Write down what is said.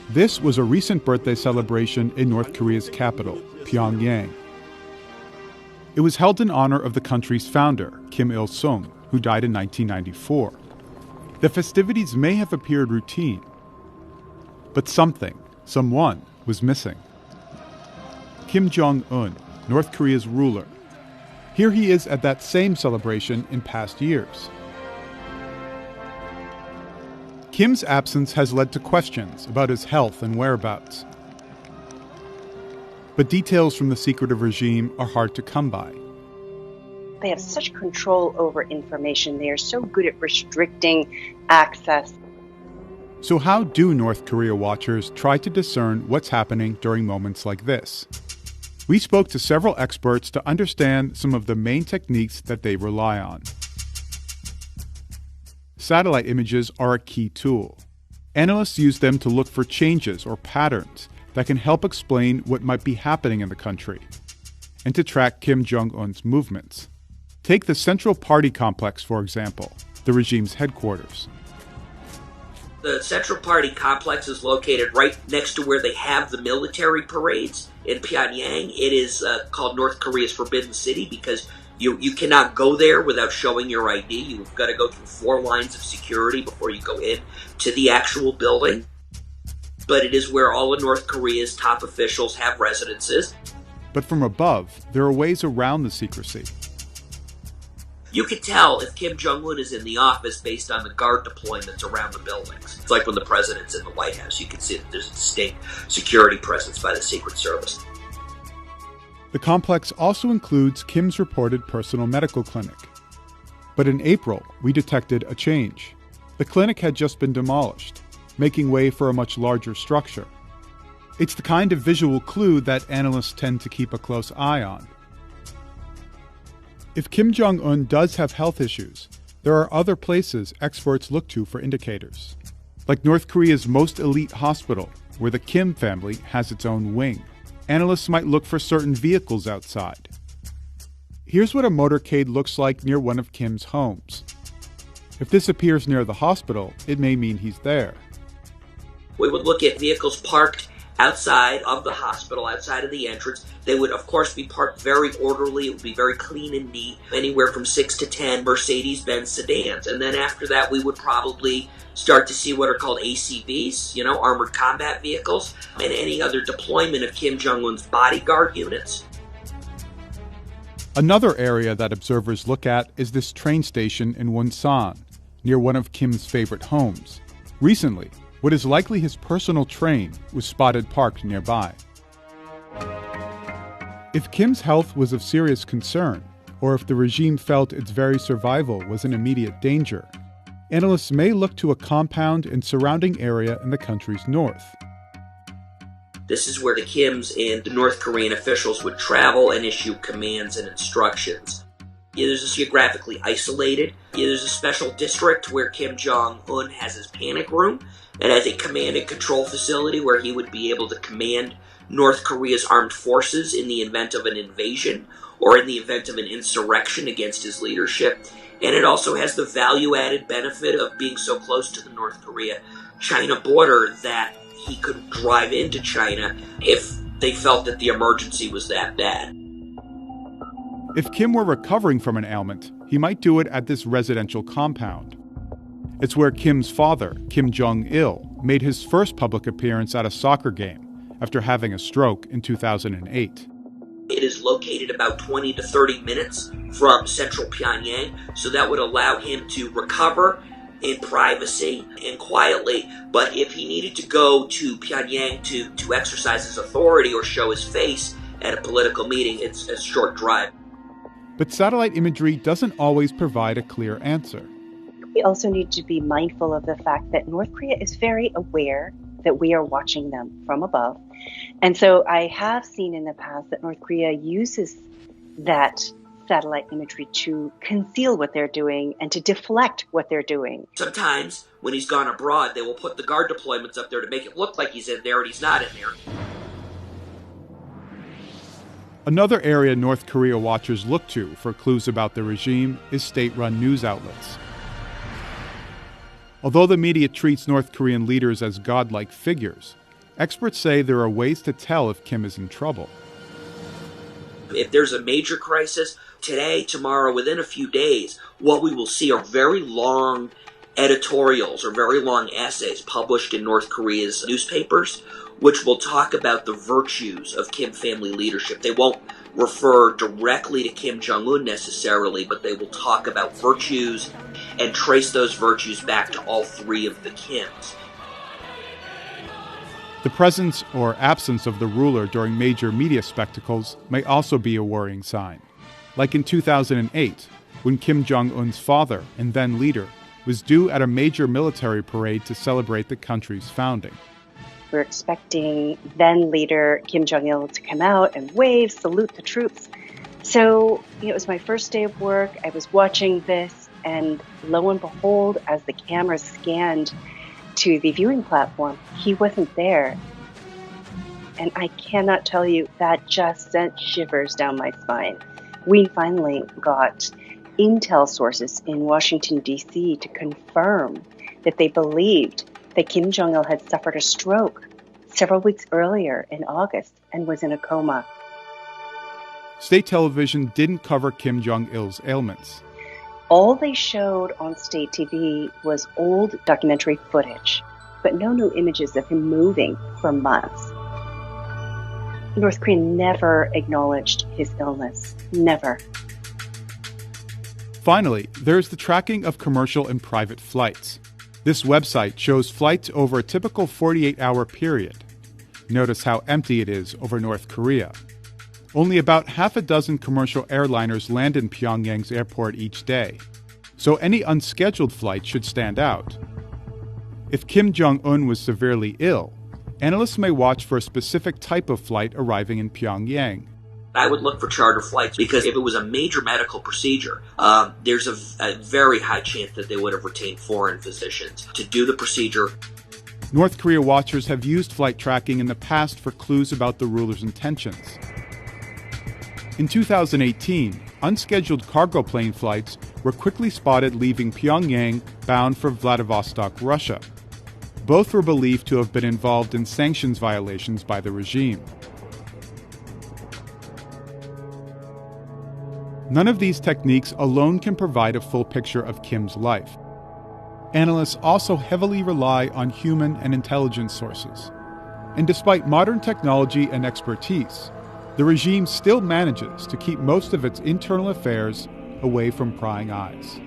This was a recent birthday celebration in North Korea's capital, Pyongyang. It was held in honor of the country's founder, Kim Il-sung, who died in 1994. The festivities may have appeared routine, but someone was missing. Kim Jong-un, North Korea's ruler. Here he is at that same celebration in past years. Kim's absence has led to questions about his health and whereabouts. But details from the secretive regime are hard to come by. They have such control over information. They are so good at restricting access. So how do North Korea watchers try to discern what's happening during moments like this? We spoke to several experts to understand some of the main techniques that they rely on. Satellite images are a key tool. Analysts use them to look for changes or patterns that can help explain what might be happening in the country, and to track Kim Jong-un's movements. Take the Central Party complex, for example, the regime's headquarters. The Central Party complex is located right next to where they have the military parades in Pyongyang. It is called North Korea's Forbidden City because you cannot go there without showing your ID. You've got to go through 4 lines of security before you go in to the actual building. But it is where all of North Korea's top officials have residences. But from above, there are ways around the secrecy. You can tell if Kim Jong-un is in the office based on the guard deployments around the buildings. It's like when the president's in the White House. You can see that there's a distinct security presence by the Secret Service. The complex also includes Kim's reported personal medical clinic. But in April, we detected a change. The clinic had just been demolished, making way for a much larger structure. It's the kind of visual clue that analysts tend to keep a close eye on. If Kim Jong-un does have health issues, there are other places experts look to for indicators, like North Korea's most elite hospital, where the Kim family has its own wing. Analysts might look for certain vehicles outside. Here's what a motorcade looks like near one of Kim's homes. If this appears near the hospital, it may mean he's there. We would look at vehicles parked outside of the hospital, outside of the entrance. They would, of course, be parked very orderly. It would be very clean and neat, anywhere from 6 to 10 Mercedes-Benz sedans. And then after that, we would probably start to see what are called ACVs, armored combat vehicles, and any other deployment of Kim Jong-un's bodyguard units. Another area that observers look at is this train station in Wonsan, near one of Kim's favorite homes. Recently, what is likely his personal train was spotted parked nearby. If Kim's health was of serious concern, or if the regime felt its very survival was in immediate danger, analysts may look to a compound and surrounding area in the country's north. This is where the Kims and the North Korean officials would travel and issue commands and instructions. There's a geographically isolated. There's a special district where Kim Jong-un has his panic room and has a command and control facility where he would be able to command North Korea's armed forces in the event of an invasion or in the event of an insurrection against his leadership. And it also has the value-added benefit of being so close to the North Korea-China border that he could drive into China if they felt that the emergency was that bad. If Kim were recovering from an ailment, he might do it at this residential compound. It's where Kim's father, Kim Jong-il, made his first public appearance at a soccer game after having a stroke in 2008. It is located about 20 to 30 minutes from central Pyongyang, so that would allow him to recover in privacy and quietly. But if he needed to go to Pyongyang to exercise his authority or show his face at a political meeting, it's a short drive. But satellite imagery doesn't always provide a clear answer. We also need to be mindful of the fact that North Korea is very aware that we are watching them from above. And so I have seen in the past that North Korea uses that satellite imagery to conceal what they're doing and to deflect what they're doing. Sometimes when he's gone abroad, they will put the guard deployments up there to make it look like he's in there and he's not in there. Another area North Korea watchers look to for clues about the regime is state-run news outlets. Although the media treats North Korean leaders as godlike figures, Experts say there are ways to tell if Kim is in trouble. If there's a major crisis, today, tomorrow, within a few days, what we will see are very long editorials or very long essays published in North Korea's newspapers, which will talk about the virtues of Kim family leadership. They won't refer directly to Kim Jong-un necessarily, but they will talk about virtues and trace those virtues back to all three of the Kims. The presence or absence of the ruler during major media spectacles may also be a worrying sign. Like in 2008, when Kim Jong-un's father and then leader was due at a major military parade to celebrate the country's founding. We're expecting then leader Kim Jong-il to come out and wave, salute the troops. So it was my first day of work. I was watching this, and lo and behold, as the camera scanned to the viewing platform, he wasn't there. And I cannot tell you, that just sent shivers down my spine. We finally got intel sources in Washington, D.C. to confirm that they believed that Kim Jong-il had suffered a stroke several weeks earlier in August and was in a coma. State television didn't cover Kim Jong-il's ailments. All they showed on state TV was old documentary footage, but no new images of him moving for months. North Korea never acknowledged his illness. Never. Finally, there's the tracking of commercial and private flights. This website shows flights over a typical 48-hour period. Notice how empty it is over North Korea. Only about half a dozen commercial airliners land in Pyongyang's airport each day, so any unscheduled flight should stand out. If Kim Jong-un was severely ill, analysts may watch for a specific type of flight arriving in Pyongyang. I would look for charter flights because if it was a major medical procedure, there's a very high chance that they would have retained foreign physicians to do the procedure. North Korea watchers have used flight tracking in the past for clues about the ruler's intentions. In 2018, unscheduled cargo plane flights were quickly spotted leaving Pyongyang bound for Vladivostok, Russia. Both were believed to have been involved in sanctions violations by the regime. None of these techniques alone can provide a full picture of Kim's life. Analysts also heavily rely on human and intelligence sources. And despite modern technology and expertise, the regime still manages to keep most of its internal affairs away from prying eyes.